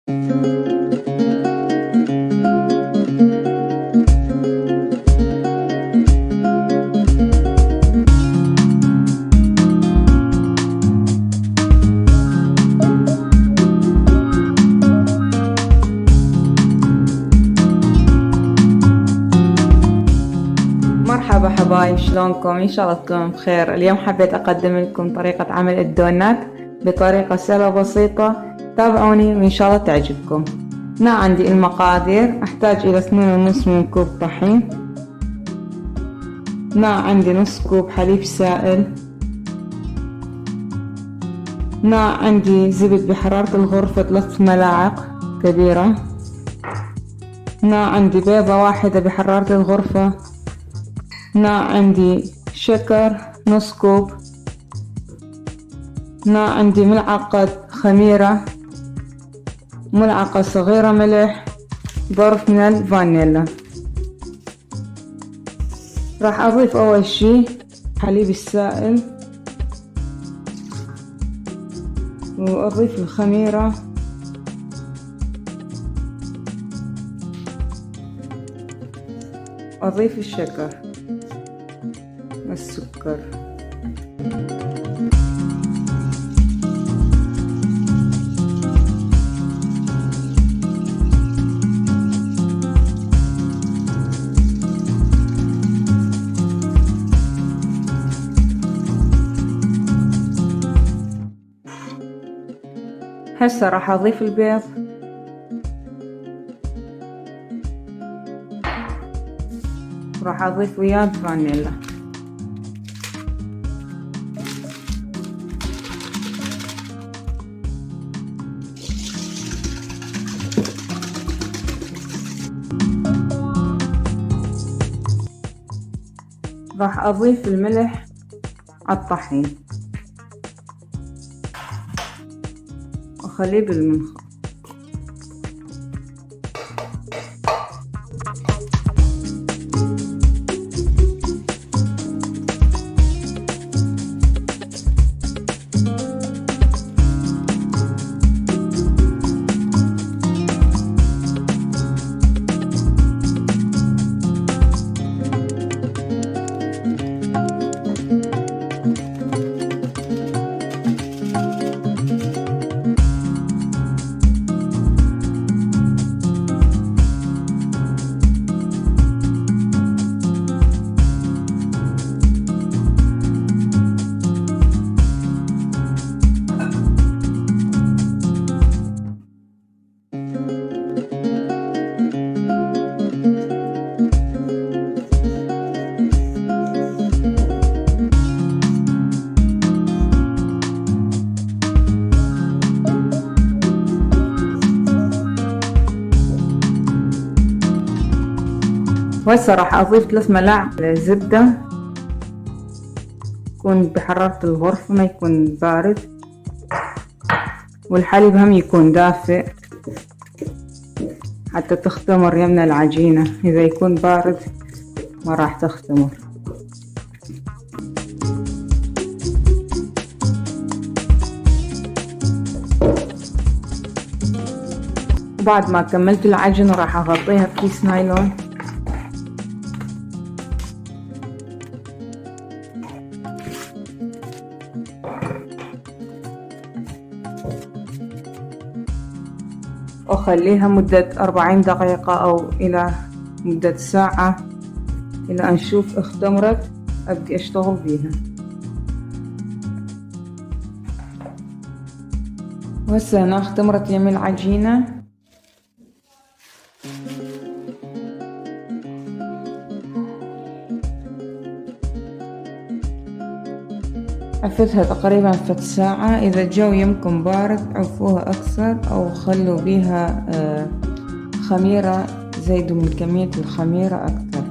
مرحبا حبايب، شلونكم؟ ان شاء الله تكونوا بخير. اليوم حبيت اقدم لكم طريقة عمل الدونات بطريقة سهلة وبسيطة. تابعوني وان شاء الله تعجبكم. هنا عندي المقادير. احتاج الى 2.5 من كوب طحين. هنا عندي نص كوب حليب سائل. هنا عندي زبد بحرارة الغرفة 3 ملاعق كبيرة. هنا عندي بيضة واحدة بحرارة الغرفة. هنا عندي شكر نص كوب. هنا عندي ملعقة خميرة، ملعقة صغيرة ملح، ظرف من الفانيلا. راح اضيف اول شي حليب السائل، واضيف الخميرة، اضيف الشكر والسكر. هسه راح اضيف البيض، راح اضيف وياه فانيلا. راح اضيف الملح على الطحين واخليه بالمنخار. وهسه راح اضيف 3 ملاعق زبدة، يكون بحرارة الغرفة ما يكون بارد، والحليب هم يكون دافئ حتى تختمر يمنا العجينة. اذا يكون بارد ما راح تختمر. وبعد ما كملت العجن راح اغطيها بكيس نايلون. واخليها مدة 40 دقيقة او الى مدة ساعة، الى ان نشوف اختمرت ابدي اشتغل بيها. وهسه هنا اختمرت يمي العجينة. عفتها تقريبا فت ساعة. اذا الجو يمكن بارد عفوها اكثر او خلوا بيها خميرة، زيدوا من كمية الخميرة اكثر.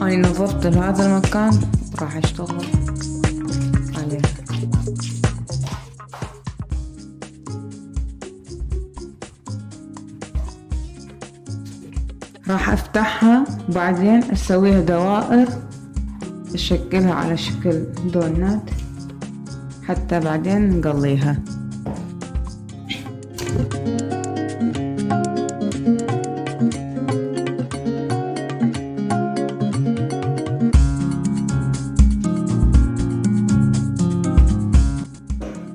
أنا نظفت هذا المكان راح أشتغل عليه. راح افتحها وبعدين اسويها دوائر، اشكلها على شكل دونات حتى بعدين نقليها.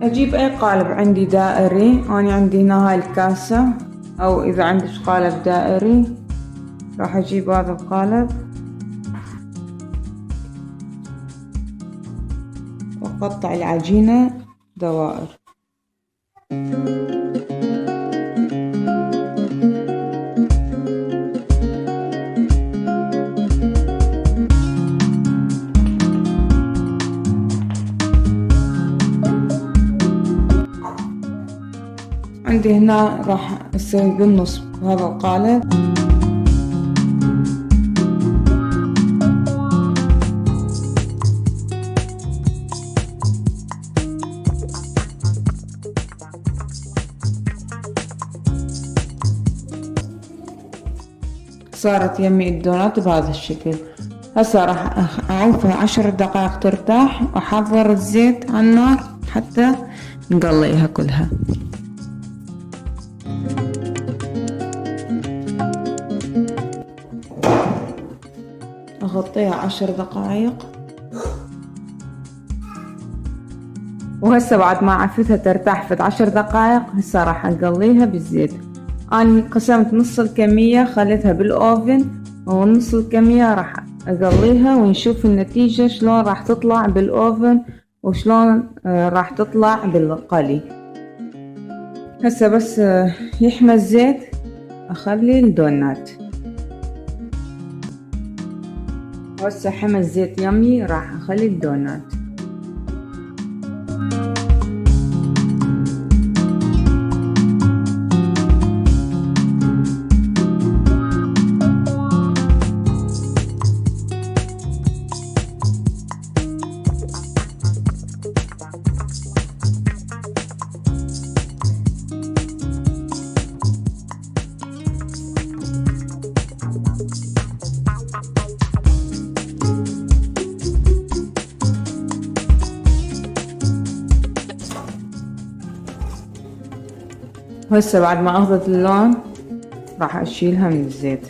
اجيب اي قالب عندي دائري، انا عندي هنا هاي الكاسة، او اذا عندك قالب دائري راح اجيب هذا القالب واقطع العجينة دوائر. عندي هنا راح اسوي بالنص هذا القالب، صارت يمي الدونات بهذا الشكل. هسه راح اعوفها 10 دقائق ترتاح واحضر الزيت على النار حتى نقليها كلها. اغطيها 10 دقائق، وهسه بعد ما عفتها ترتاح في 10 دقائق هسه راح اقليها بالزيت. أنا قسمت نص الكمية خليتها بالأوفن، ونص الكمية راح أقليها ونشوف النتيجة شلون راح تطلع بالأوفن وشلون راح تطلع بالقلي. هسه بس يحمى الزيت أخلي الدونات. هسه حمى الزيت يمي راح أخلي الدونات. وهسه بعد ما اخذت اللون راح اشيلها من الزيت.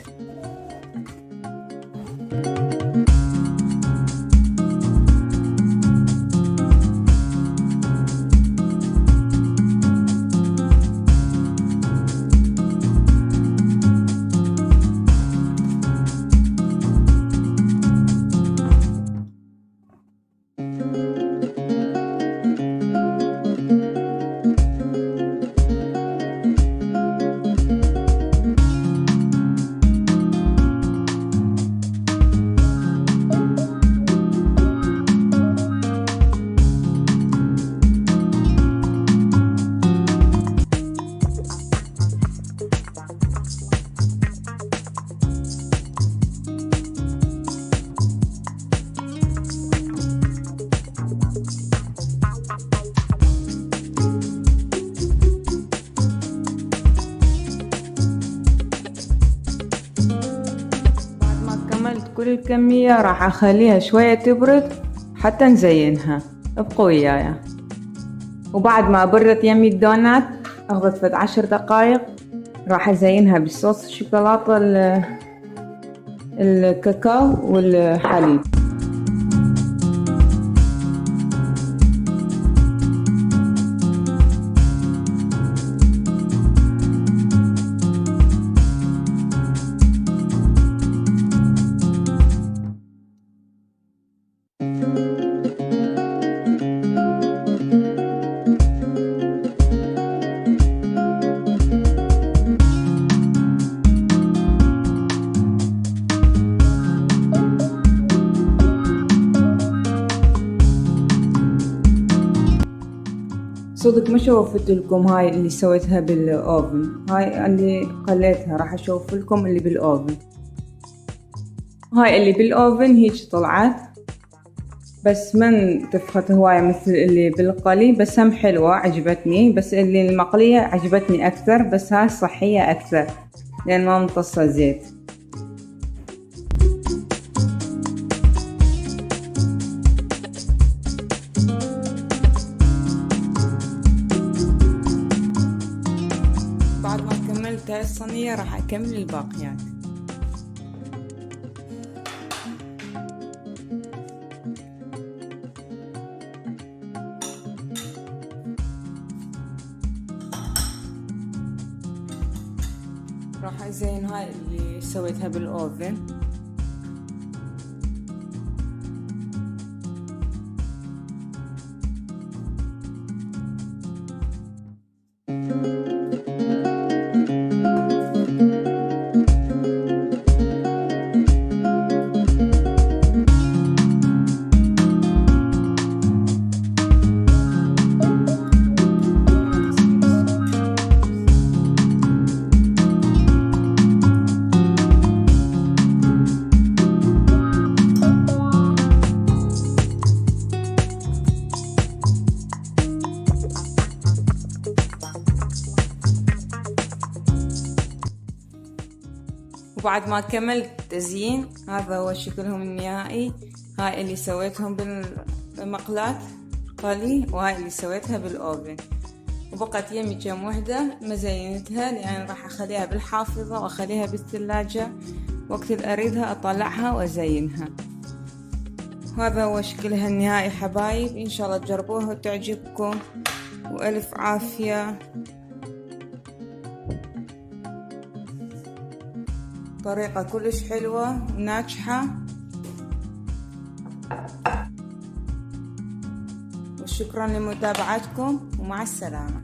كل الكمية راح اخليها شوية تبرد حتى نزينها. ابقوا وياي. وبعد ما بردت يمي الدونات اخذت فد 10 دقائق راح ازينها بالصوص الشوكولاتة الكاكاو والحليب. صدق ما شوفت لكم هاي اللي سويتها بالاوفن، هاي اللي قليتها راح اشوف لكم اللي بالاوفن. هاي اللي بالاوفن هيك طلعت، بس ما انتفخت هواية مثل اللي بالقلي، بس هم حلوة عجبتني. بس اللي المقلية عجبتني اكثر، بس هاي صحية اكثر لان ما ممتصة زيت. ما كملت هاي الصينية راح اكمل الباقيات. راح ازين هاي اللي سويتها بالاوفن. وبعد ما كملت تزيين هذا هو شكلهم النهائي. هاي اللي سويتهم بالمقلاة قلي، وهاي اللي سويتها بالاوفن. وبقت يمي كم وحدة ما زينتها، لان راح اخليها بالحافظة واخليها بالثلاجة، وقت اللي اريدها اطلعها وازينها. وهذا هو شكلها النهائي حبايب. ان شاء الله تجربوها وتعجبكم، والف عافية. طريقة كلش حلوة وناجحة، وشكرا لمتابعتكم ومع السلامة.